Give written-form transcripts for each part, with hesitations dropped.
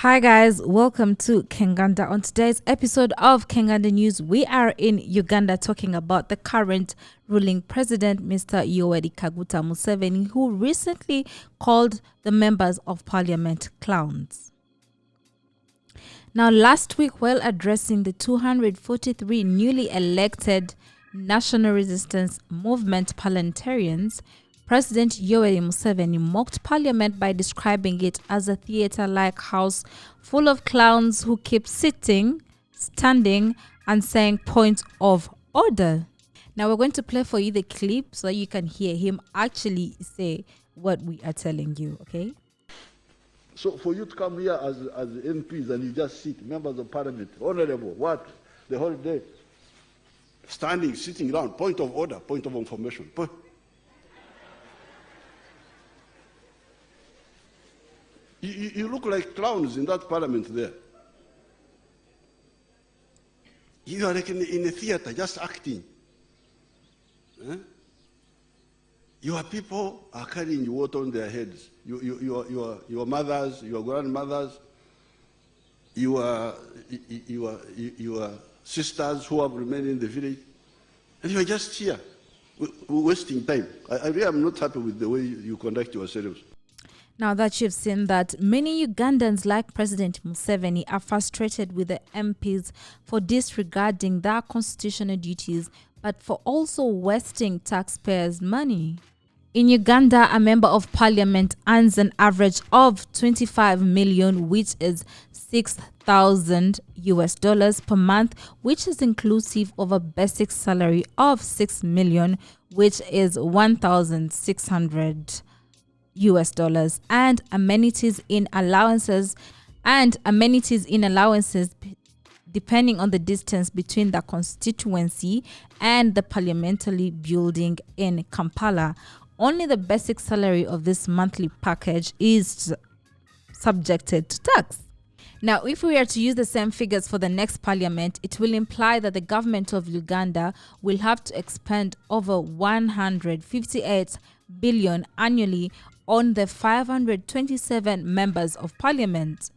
Hi guys, welcome to Kenganda. On today's episode of Kenganda News, we are in Uganda talking about the current ruling president, Mr. Yoweri Kaguta Museveni, who recently called the members of parliament clowns. Now, last week, while addressing the 243 newly elected National Resistance Movement parliamentarians, President Yoweri Museveni mocked parliament by describing it as a theater-like house full of clowns who keep sitting, standing, and saying point of order. Now we're going to play for you the clip so you can hear him actually say what we are telling you, okay? So for you to come here as MPs and you just sit, members of parliament, honorable, what? The whole day? Standing, sitting down, point of order, point of information. You look like clowns in that parliament there. You are like in a theater, just acting. Eh? Your people are carrying water on their heads. Your mothers, your grandmothers, your sisters who have remained in the village, and you are just here, wasting time. I really am not happy with the way you conduct yourselves. Now that you've seen that, many Ugandans like President Museveni are frustrated with the MPs for disregarding their constitutional duties, but for also wasting taxpayers' money. In Uganda, a member of parliament earns an average of 25 million, which is $6,000 per month, which is inclusive of a basic salary of 6 million, which is $1,600 and amenities in allowances depending on the distance between the constituency and the parliamentary building in Kampala. Only the basic salary of this monthly package is subjected to tax. Now, if we are to use the same figures for the next parliament, it will imply that the government of Uganda will have to expend over 158 billion annually on the 527 members of parliament.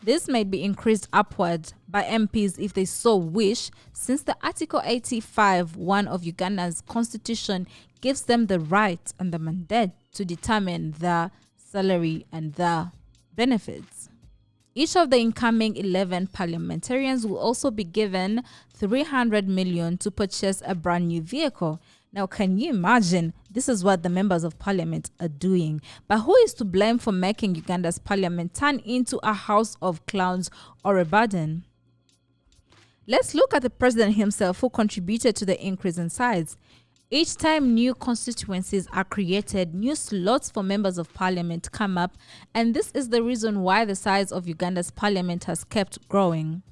This may be increased upward by MPs if they so wish, since the Article 85(1) of Uganda's constitution gives them the right and the mandate to determine the salary and the benefits. Each of the incoming 11 parliamentarians will also be given 300 million to purchase a brand new vehicle. Now, can you imagine? This is what the members of parliament are doing. But who is to blame for making Uganda's parliament turn into a house of clowns or a burden? Let's look at the president himself, who contributed to the increase in size. Each time new constituencies are created, new slots for members of parliament come up, and this is the reason why the size of Uganda's parliament has kept growing.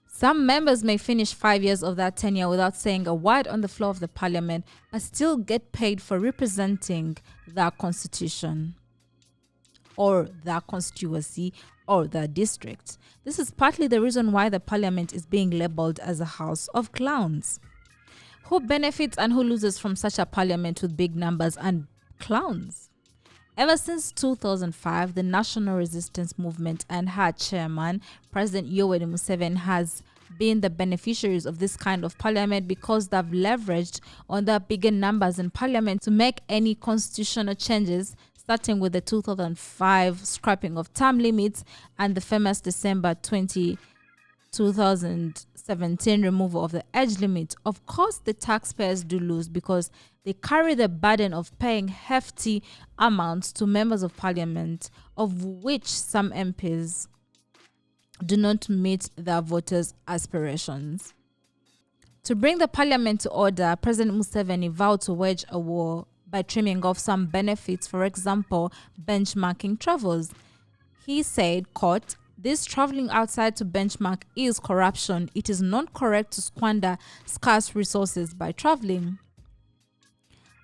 Some members may finish 5 years of that tenure without saying a word on the floor of the parliament, but still get paid for representing their constitution or their constituency or their district. This is partly the reason why the parliament is being labeled as a house of clowns. Who benefits and who loses from such a parliament with big numbers and clowns? Ever since 2005, the National Resistance Movement and her chairman, President Yoweri Museveni, has been the beneficiaries of this kind of parliament because they've leveraged on the bigger numbers in parliament to make any constitutional changes, starting with the 2005 scrapping of term limits and the famous December 2017 removal of the age limit. Of course, the taxpayers do lose because they carry the burden of paying hefty amounts to members of parliament, of which some MPs do not meet their voters' aspirations. To bring the parliament to order, President Museveni vowed to wage a war by trimming off some benefits, for example, benchmarking travels. He said, quote, "This traveling outside to benchmark is corruption. It is not correct to squander scarce resources by traveling."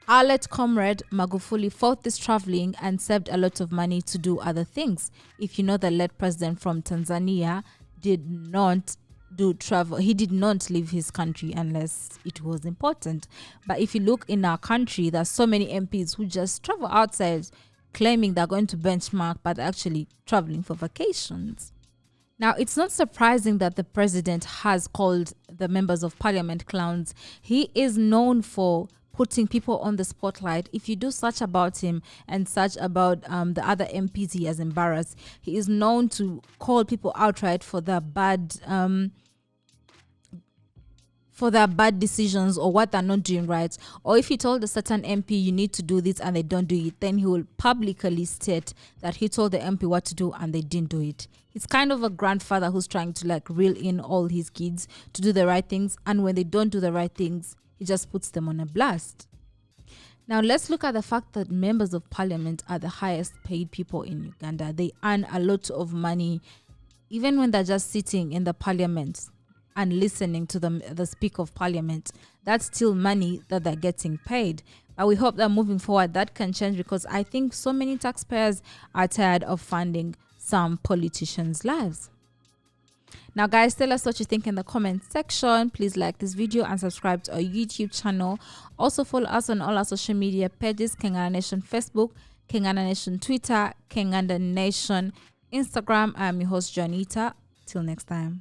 Our late comrade Magufuli fought this traveling and saved a lot of money to do other things. If you know, the late president from Tanzania did not do travel. He did not leave his country unless it was important. But if you look in our country, there are so many MPs who just travel outside claiming they're going to benchmark, but actually traveling for vacations. Now, it's not surprising that the president has called the members of parliament clowns. He is known for putting people on the spotlight. If you do search about him and search about the other MPs he has embarrassed, he is known to call people outright for their bad decisions or what they're not doing right. Or if he told a certain MP you need to do this and they don't do it, then he will publicly state that he told the MP what to do and they didn't do it. He's kind of a grandfather who's trying to like reel in all his kids to do the right things, and when they don't do the right things, he just puts them on a blast. Now let's look at the fact that members of parliament are the highest paid people in Uganda. They earn a lot of money even when they're just sitting in the parliament and listening to the Speaker of Parliament. That's still money that they're getting paid. But we hope that moving forward that can change, because I think so many taxpayers are tired of funding some politicians' lives. Now guys, tell us what you think in the comment section. Please like this video and subscribe to our YouTube channel. Also follow us on all our social media pages: Kengana Nation Facebook, Kengana Nation Twitter, Kengana Nation Instagram. I'm your host Janita. Till next time.